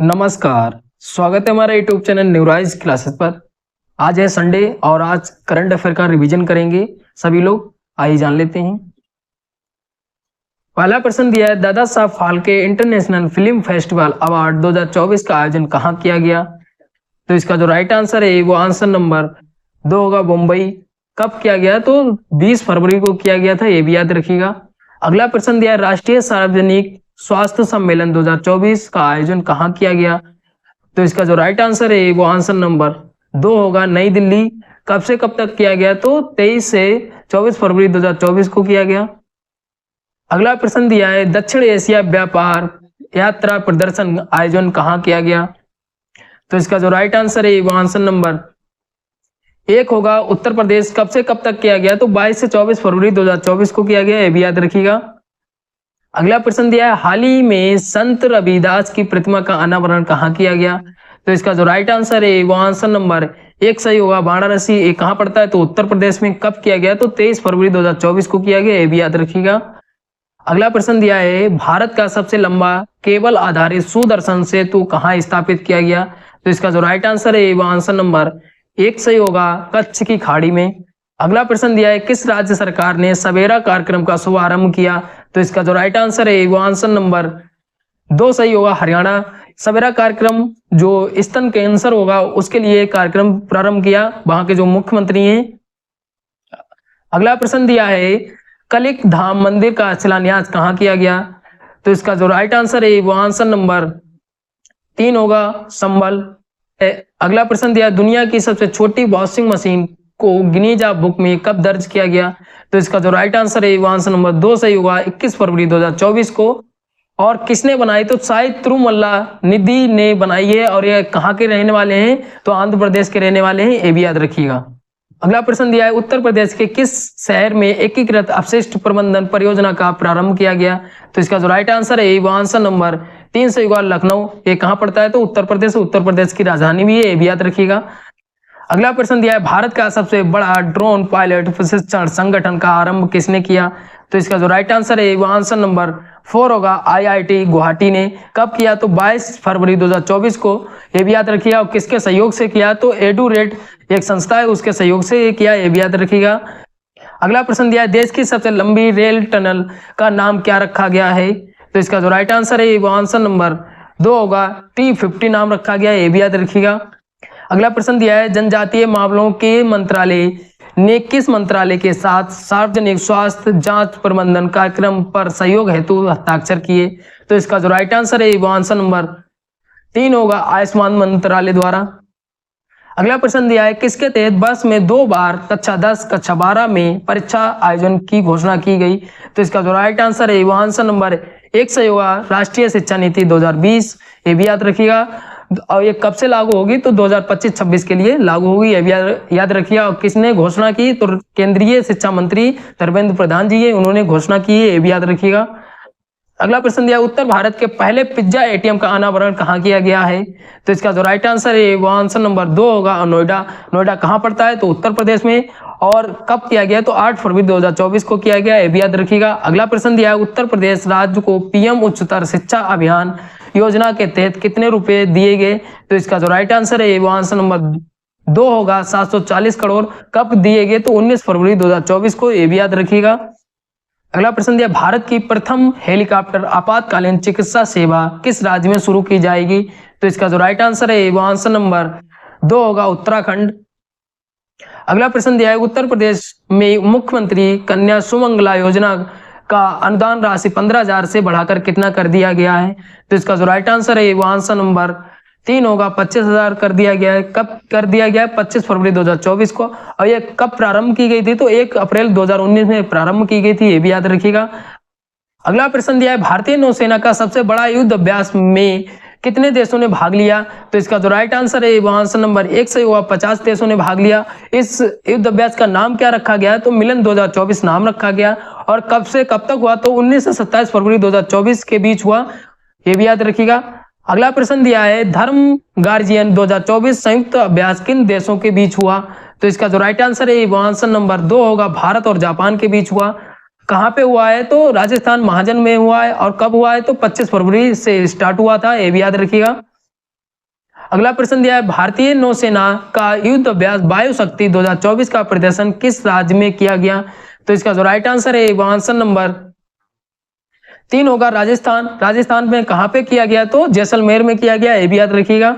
नमस्कार। स्वागत है हमारे यूट्यूब चैनल न्यूराइज क्लासेस पर। आज है संडे और आज करंट अफेयर का रिवीजन करेंगे सभी लोग। आइए जान लेते हैं। पहला प्रश्न दिया है, Dada Saheb Phalke international film festival award 2024 का आयोजन कहाँ किया गया? तो इसका जो राइट आंसर है वो आंसर नंबर 2 होगा, मुंबई। कब किया गया? तो 20 फरवरी को किया गया था, ये भी याद रखिएगा। अगला प्रश्न दिया है, राष्ट्रीय सार्वजनिक स्वास्थ्य सम्मेलन 2024 का आयोजन कहाँ किया गया? तो इसका जो राइट आंसर है वो आंसर नंबर 2 होगा, नई दिल्ली। कब से कब तक किया गया? तो 23 से 24 फरवरी 2024 को किया गया। अगला प्रश्न दिया है, दक्षिण एशिया व्यापार यात्रा प्रदर्शन आयोजन कहाँ किया गया? तो इसका जो राइट आंसर है वो आंसर नंबर 1 होगा, उत्तर प्रदेश। कब से कब तक किया गया? तो 22 से 24 फरवरी 2024 को किया गया, ये भी याद रखिएगा। अगला प्रश्न दिया है, हाल ही में संत रविदास की प्रतिमा का अनावरण कहाँ किया गया? तो इसका जो राइट आंसर है वो आंसर नंबर 1 सही होगा, वाराणसी। ये कहाँ पड़ता है? तो उत्तर प्रदेश में। कब किया गया? तो 23 फरवरी 2024 को किया गया, ये भी याद रखिएगा। अगला प्रश्न दिया है, भारत का सबसे लंबा केबल आधारित सुदर्शन सेतु कहाँ स्थापित किया गया? तो इसका जो राइट आंसर है वो आंसर नंबर 1 सही होगा, कच्छ की खाड़ी में। अगला प्रश्न दिया है, किस राज्य सरकार ने सवेरा कार्यक्रम का शुभारंभ किया? तो इसका जो राइट आंसर है वो आंसर नंबर 2 सही होगा, हरियाणा। सवेरा कार्यक्रम जो स्तन कैंसर होगा उसके लिए कार्यक्रम प्रारंभ किया वहां के जो मुख्यमंत्री हैं। अगला प्रश्न दिया है, कलिक धाम मंदिर का शिलान्यास कहाँ किया गया? तो इसका जो राइट आंसर है वो आंसर नंबर 3 होगा, संभल। अगला प्रश्न दिया, दुनिया की सबसे छोटी वॉशिंग मशीन को गिनीज बुक में कब दर्ज किया गया? तो इसका जो राइट आंसर है वो आंसर नंबर 2 सही होगा, 21 फरवरी 2024 को। और किसने बनाई? तो शायद तिरुमल्ला निधि ने बनाई है। और ये कहाँ के रहने वाले हैं? तो आंध्र प्रदेश के रहने वाले हैं, ये भी याद रखिएगा। अगला प्रश्न दिया है, उत्तर प्रदेश के किस शहर में एकीकृत अपशिष्ट प्रबंधन परियोजना का प्रारंभ किया गया? तो इसका जो राइट आंसर है वो आंसर नंबर 3 सही होगा, लखनऊ। ये कहाँ पड़ता है? तो उत्तर प्रदेश। उत्तर प्रदेश की राजधानी भी है, ये भी याद रखिएगा। अगला प्रश्न दिया है, भारत का सबसे बड़ा ड्रोन पायलट प्रशिक्षण संगठन का आरंभ किसने किया? तो इसका जो राइट आंसर है वो आंसर नंबर 4 होगा, आईआईटी गुवाहाटी ने। कब किया? तो 22 फरवरी 2024 को, ये भी याद रखिएगा। और किसके सहयोग से किया? तो एडुरेट एक संस्था है, उसके सहयोग से ये किया, ये भी याद रखिएगा। अगला प्रश्न दिया है, देश की सबसे लंबी रेल टनल का नाम क्या रखा गया है? तो इसका जो राइट आंसर है वो आंसर नंबर 2 होगा, T50 नाम रखा गया, ये भी याद रखिएगा। अगला प्रश्न दिया है, जनजातीय मामलों के मंत्रालय ने किस मंत्रालय के साथ सार्वजनिक स्वास्थ्य जांच प्रबंधन कार्यक्रम पर सहयोग हेतु हस्ताक्षर किए? तो इसका जो राइट आंसर है वो आंसर नंबर 3 होगा, आयुष्मान मंत्रालय द्वारा। अगला प्रश्न दिया है, किसके तहत वर्ष में 2 बार कक्षा 10 कक्षा 12 में परीक्षा आयोजन की घोषणा की गई? तो इसका जो राइट आंसर है वो आंसर नंबर 1 सही होगा, राष्ट्रीय शिक्षा नीति 2020, ये भी याद रखिएगा। और ये कब से लागू होगी? तो 2025-26 के लिए लागू होगी, ये भी याद रखिए। और किसने घोषणा की? तो केंद्रीय शिक्षा मंत्री धर्मेंद्र प्रधान जी है, उन्होंने घोषणा की है, ये भी याद रखिएगा। अगला प्रश्न दिया, उत्तर भारत के पहले पिज्जा एटीएम का अनावरण कहाँ किया गया है? तो इसका जो राइट आंसर है वो आंसर नंबर 2 होगा, नोएडा। नोएडा कहाँ पड़ता है? तो उत्तर प्रदेश में। और कब किया गया? तो 8 फरवरी 2024 को किया गया, ये भी याद रखिएगा। अगला प्रश्न दिया है, उत्तर प्रदेश राज्य को पीएम उच्चतर शिक्षा अभियान योजना के तहत कितने रुपए दिए गए? तो इसका जो राइट आंसर है वो आंसर नंबर 2 होगा, 740 करोड़। कब दिए गए? तो 19 फरवरी 2024 को, ये भी याद रखिएगा। अगला प्रश्न दिया, भारत की प्रथम हेलीकॉप्टर आपातकालीन चिकित्सा सेवा किस राज्य में शुरू की जाएगी? तो इसका जो राइट आंसर है वो आंसर नंबर 2 होगा, उत्तराखंड। अगला प्रश्न दिया है, उत्तर प्रदेश में मुख्यमंत्री कन्या सुमंगला योजना का अनुदान राशि 15,000 से बढ़ाकर कितना कर दिया गया है? तो इसका जो राइट आंसर है वो आंसर नंबर 3 होगा, 25,000 कर दिया गया है। कब कर दिया गया है? 25 फरवरी 2024 को। और ये कब प्रारंभ की गई थी? तो 1 अप्रैल 2019 में प्रारंभ की गई थी, ये भी याद रखिएगा। अगला प्रश्न दिया है, भारतीय नौसेना का सबसे बड़ा युद्ध अभ्यास में कितने देशों ने भाग लिया? तो इसका जो राइट आंसर है वो आंसर नंबर 1 सही हुआ, 50 देशों ने भाग लिया। इस युद्ध अभ्यास का नाम क्या रखा गया? तो मिलन 2024 नाम रखा गया। और कब से कब तक हुआ? तो 19 से 27 फरवरी 2024 के बीच हुआ, ये भी याद रखिएगा। अगला प्रश्न दिया है, धर्म गार्जियन 2024 संयुक्त अभ्यास किन देशों के बीच हुआ? तो इसका जो राइट आंसर है वो आंसर नंबर 2 होगा, भारत और जापान के बीच हुआ। कहाँ पे हुआ है? तो राजस्थान महाजन में हुआ है। और कब हुआ है? तो 25 फरवरी से स्टार्ट हुआ था, ये भी याद रखिएगा। अगला प्रश्न दिया है भारतीय नौसेना का युद्ध अभ्यास वायु शक्ति 2024 का प्रदर्शन किस राज्य में किया गया? तो इसका जो राइट आंसर है वो आंसर नंबर 3 होगा राजस्थान। राजस्थान में कहां पे किया गया? तो जैसलमेर में किया गया, ये भी याद रखिएगा।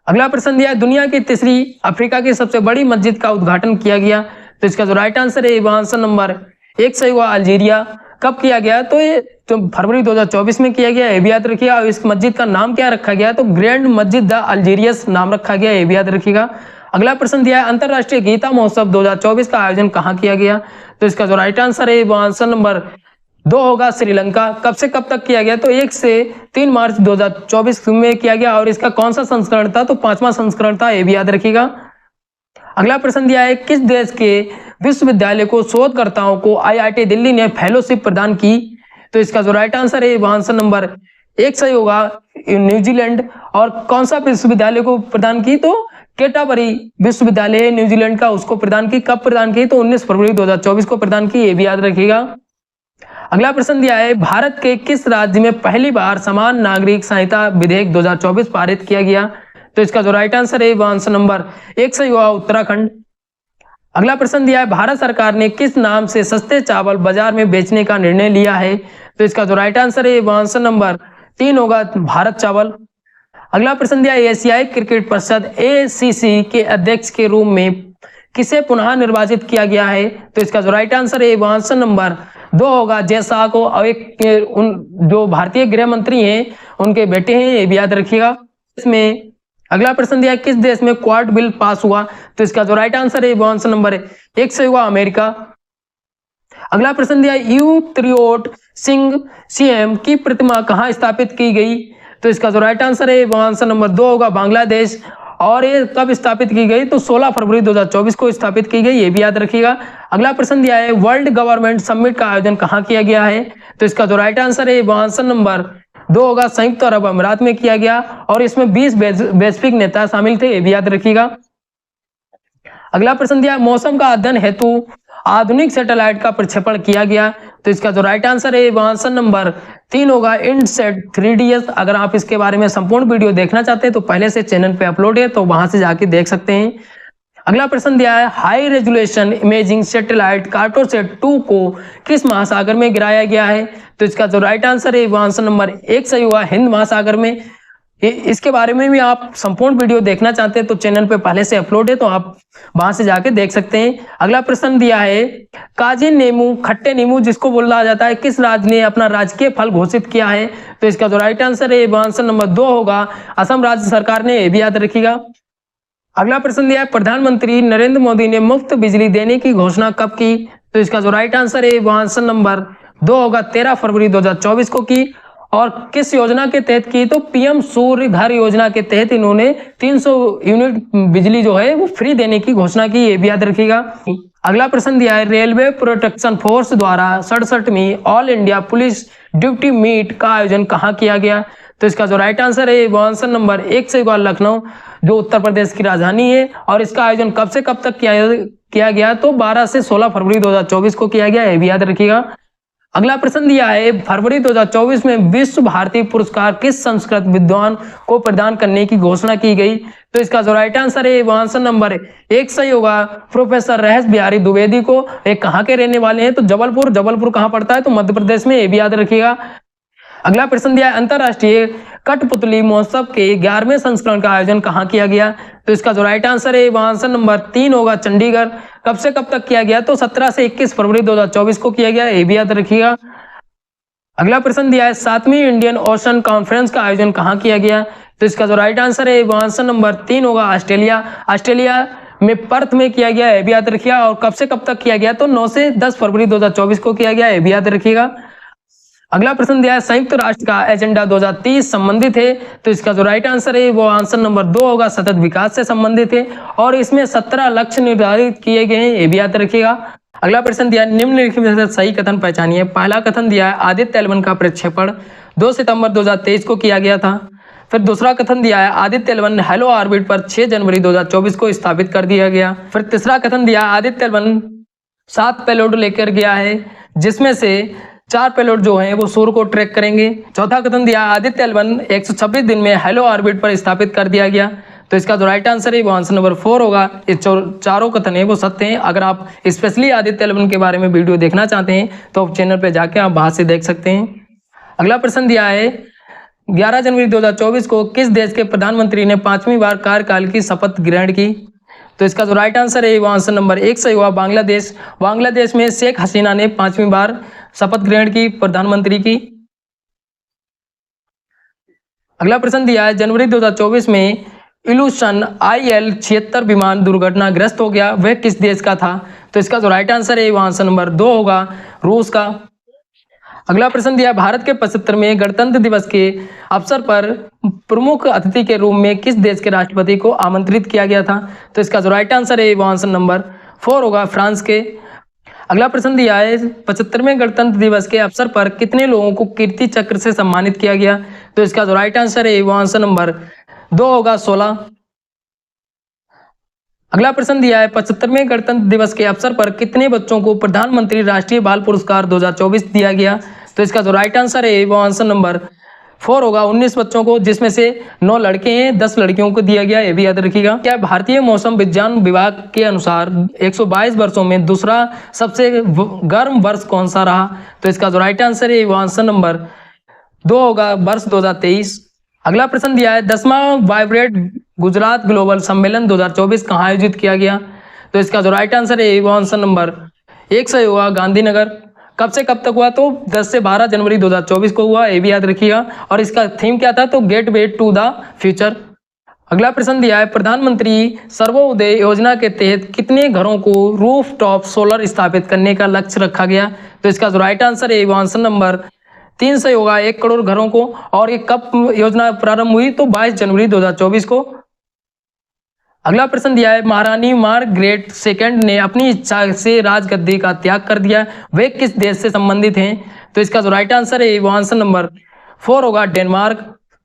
अगला प्रश्न दिया है दुनिया की तीसरी अफ्रीका की सबसे बड़ी मस्जिद का उद्घाटन किया गया। तो इसका जो राइट आंसर है वो आंसर नंबर 1 सही हुआ अल्जीरिया। कब किया गया? तो ये तो फरवरी 2024 में किया गया, ये भी याद रखिएगा। और इस मस्जिद का नाम क्या रखा गया? तो ग्रैंड मस्जिद द अल्जीरियस नाम रखा गया, ये भी याद रखिएगा। अगला प्रश्न दिया है अंतरराष्ट्रीय गीता महोत्सव 2024 का आयोजन कहाँ किया गया? तो इसका जो राइट आंसर है वो आंसर नंबर 2 होगा श्रीलंका। कब से कब तक किया गया? तो 1 से 3 मार्च 2024 में किया गया। और इसका कौन सा संस्करण था? तो 5वां संस्करण था, ये भी याद रखिएगा। अगला प्रश्न दिया है किस देश के विश्वविद्यालय को शोधकर्ताओं को IIT दिल्ली ने फेलोशिप प्रदान की? तो इसका जो राइट आंसर है वो आंसर नंबर 1 सही होगा न्यूजीलैंड। और कौन सा विश्वविद्यालय को प्रदान की? तो कैंटरबरी विश्वविद्यालय न्यूजीलैंड का, उसको प्रदान की। कब प्रदान की? तो 19 फरवरी 2024 को प्रदान की, ये भी याद रखिएगा। अगला प्रश्न दिया है भारत के किस राज्य में पहली बार समान नागरिक संहिता विधेयक 2024 पारित किया गया? तो इसका जो राइट आंसर है वो आंसर नंबर 1 सही हुआ उत्तराखंड। अगला प्रश्न दिया है भारत सरकार ने किस नाम से सस्ते चावल बाजार में बेचने का निर्णय लिया है? तो इसका जो राइट आंसर है वो आंसर नंबर 3 होगा भारत चावल। अगला प्रश्न दिया है एशियाई क्रिकेट परिषद ACC के अध्यक्ष के रूप में किसे पुनः निर्वाचित किया गया है? तो इसका जो राइट आंसर है वो आंसर नंबर 2 होगा जय शाह को। और एक जो भारतीय गृह मंत्री हैं उनके बेटे हैं, ये भी याद रखिएगा। इसमें अगला प्रश्न दिया किस देश में क्वाड बिल पास हुआ? तो इसका जो राइट आंसर है वो आंसर नंबर 1 से हुआ अमेरिका। अगला प्रश्न दिया यू त्रियोट सिंह CM की प्रतिमा कहां स्थापित की गई? तो इसका जो राइट आंसर है वो आंसर नंबर 2 होगा बांग्लादेश। और ये कब स्थापित की गई? तो 16 फरवरी 2024 को स्थापित की गई, ये भी याद रखिएगा। अगला प्रश्न दिया है वर्ल्ड गवर्नमेंट समिट का आयोजन कहां किया गया है? तो इसका जो राइट आंसर है वो आंसर नंबर 2 होगा संयुक्त अरब अमीरात में किया गया। और इसमें 20 वैश्विक नेता शामिल थे, ये भी याद रखिएगा। अगला प्रश्न दिया मौसम का अध्ययन हेतु आधुनिक सैटेलाइट का प्रक्षेपण किया गया। तो इसका जो राइट आंसर है वो आंसर नंबर 3 होगा INSAT 3DS। अगर आप इसके बारे में संपूर्ण वीडियो देखना चाहते हैं तो पहले से चैनल पे अपलोड है, तो वहां से जाके देख सकते हैं। अगला प्रश्न दिया है high resolution imaging satellite Cartosat 2 को किस महासागर में गिराया गया है? तो इसका जो राइट आंसर है वो आंसर नंबर 1 सही हुआ हिंद महासागर में। इसके बारे में भी आप संपूर्ण वीडियो देखना चाहते हैं तो चैनल पे पहले से अपलोड है, तो आप वहां से जाके देख सकते हैं। अगला प्रश्न दिया है काजी नींबू खट्टे नींबू जिसको बोला जाता है किस राज्य ने अपना राजकीय फल घोषित किया है? तो इसका जो राइट आंसर है वो आंसर नंबर 2 होगा असम राज्य सरकार ने, ये भी याद रखिएगा। अगला प्रश्न दिया है प्रधानमंत्री नरेंद्र मोदी ने मुफ्त बिजली देने की घोषणा कब की? तो इसका जो राइट आंसर है वो आंसर नंबर 2 होगा 13 फरवरी 2024 को की। और किस योजना के तहत की? तो PM सूर्य घर योजना के तहत इन्होंने 300 यूनिट बिजली जो है वो फ्री देने की घोषणा की, ये भी याद रखिएगा। अगला प्रश्न दिया है रेलवे प्रोटेक्शन फोर्स द्वारा 67वीं all India police duty meet का आयोजन कहाँ किया गया? तो इसका जो राइट आंसर है वो आंसर नंबर 1 से होगा लखनऊ, जो उत्तर प्रदेश की राजधानी है। और इसका आयोजन कब से कब तक किया गया? तो 12 से 16 फरवरी 2024 को किया गया, ये भी याद रखिएगा। अगला प्रश्न दिया है फरवरी 2024 में विश्व भारती पुरस्कार किस संस्कृत विद्वान को प्रदान करने की घोषणा की गई? तो इसका जो राइट आंसर है वो आंसर नंबर 1 सही होगा प्रोफेसर रहेश बिहारी द्विवेदी को। एक कहाँ के रहने वाले हैं? तो जबलपुर। जबलपुर कहाँ पड़ता है? तो मध्य प्रदेश में, ये भी याद रखिएगा। अगला प्रश्न दिया है अंतरराष्ट्रीय कठपुतली महोत्सव के 11वें संस्करण का आयोजन कहाँ किया गया? तो इसका जो राइट आंसर है वो आंसर नंबर 3 होगा चंडीगढ़। कब से कब तक किया गया? तो 17 से 21 फरवरी 2024 को किया गया, ये भी याद रखिएगा। अगला प्रश्न दिया है 7वीं इंडियन ओशन कॉन्फ्रेंस का आयोजन कहाँ किया गया? तो इसका जो राइट आंसर है वो आंसर नंबर 3 होगा ऑस्ट्रेलिया। ऑस्ट्रेलिया में पर्थ में किया गया, ये भी याद रखिएगा। और कब से कब तक किया गया? तो 9 से 10 फरवरी 2024 को किया गया, ये भी याद रखिएगा। अगला प्रश्न दिया है संयुक्त राष्ट्र का एजेंडा 2030 संबंधित है। तो इसका जो राइट आंसर है वो आंसर नंबर 2 होगा सतत विकास से संबंधित है। और इसमें 17 लक्ष्य निर्धारित किए गए हैं, ये भी याद रखिएगा। अगला प्रश्न दिया निम्नलिखित में से सही कथन पहचानिए। पहला कथन दिया है आदित्य L1 का प्रक्षेपण 2 सितंबर 2023 को किया गया था। फिर दूसरा कथन दिया है आदित्य L1 हेलो ऑर्बिट पर 6 जनवरी 2024 को स्थापित कर दिया गया। फिर तीसरा कथन दिया आदित्य L1 7 पेलोड लेकर गया है, जिसमें से 4 पेलोड जो हैं वो सूर्य को ट्रैक करेंगे। चौथा कथन दिया आदित्य L1 126 दिन में हेलो ऑर्बिट पर स्थापित कर दिया गया। तो इसका जो राइट आंसर है वो आंसर नंबर 4 होगा। ये चारों कथन है वो सत्य हैं। अगर आप स्पेशली आदित्य L1 के बारे में वीडियो देखना चाहते हैं तो चैनल पर जाके आप वहां से देख सकते हैं। अगला प्रश्न दिया है 11 जनवरी 2024 को किस देश के प्रधानमंत्री ने 5वीं बार कार्यकाल की शपथ ग्रहण की। तो इसका जो राइट आंसर है वो आंसर नंबर 1 सही हुआ, बांग्लादेश। बांग्लादेश में शेख हसीना ने 5वीं बार शपथ ग्रहण की प्रधानमंत्री की। अगला प्रश्न दिया है जनवरी 2024 में इलूशन IL-76 विमान दुर्घटनाग्रस्त हो गया, वह किस देश का था। तो इसका जो राइट आंसर है वो आंसर नंबर 2 होगा, रूस का। अगला प्रश्न दिया भारत के 75वें गणतंत्र दिवस के अवसर पर प्रमुख अतिथि के रूप में किस देश के राष्ट्रपति को आमंत्रित किया गया था। तो इसका जो राइट आंसर है वो आंसर नंबर 4 होगा, फ्रांस के। अगला प्रश्न दिया है 75वें गणतंत्र दिवस के अवसर पर कितने लोगों को कीर्ति चक्र से सम्मानित किया गया। तो इसका जो राइट आंसर है वो आंसर नंबर 2 होगा, 16। अगला प्रश्न दिया है 75वें गणतंत्र दिवस के अवसर पर कितने बच्चों को प्रधानमंत्री राष्ट्रीय बाल पुरस्कार 2024 दिया गया। तो इसका जो राइट आंसर है वो आंसर नंबर 4 होगा, 19 बच्चों को, जिसमें से 9 लड़के हैं, 10 लड़कियों को दिया गया, ये भी याद रखिएगा। क्या भारतीय मौसम विज्ञान विभाग के अनुसार 122 वर्षों में दूसरा सबसे गर्म वर्ष कौन सा रहा। तो इसका जो राइट आंसर है वो आंसर नंबर 2 होगा, वर्ष 2023। अगला प्रश्न दिया है 10वां वाइब्रेट गुजरात ग्लोबल सम्मेलन 2024 कहाँ आयोजित किया गया। तो इसका जो राइट आंसर है वो आंसर नंबर 1 सही हुआ, गांधीनगर। कब से कब तक हुआ, तो 10 से 12 जनवरी 2024 को हुआ, ये भी याद रखिएगा। और इसका थीम क्या था, तो gateway to the future. अगला प्रश्न दिया है प्रधानमंत्री सर्वोदय योजना के तहत कितने घरों को रूफटॉप सोलर स्थापित करने का लक्ष्य रखा गया। तो इसका जो राइट आंसर है वो आंसर नंबर 3 सही होगा, 1 करोड़ घरों को। और ये कब योजना प्रारंभ हुई, तो 22 जनवरी 2024 को। अगला प्रश्न दिया है महारानी मार्गरेट सेकंड ने अपनी इच्छा से राजगद्दी का त्याग कर दिया, वे किस देश से संबंधित हैं। तो इसका जो राइट आंसर है वो आंसर नंबर 4 होगा, डेनमार्क।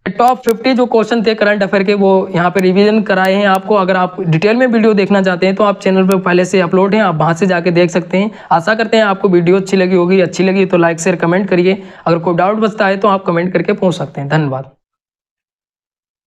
टॉप 50 जो क्वेश्चन थे करंट अफेयर के वो यहाँ पे रिवीजन कराए हैं आपको। अगर आप डिटेल में वीडियो देखना चाहते हैं तो आप चैनल पर पहले से अपलोड हैं, आप वहां से जाके देख सकते हैं। आशा करते हैं आपको वीडियो अच्छी लगी होगी। अच्छी लगी तो लाइक शेयर कमेंट करिए। अगर कोई डाउट बचता है तो आप कमेंट करके पूछ सकते हैं। धन्यवाद।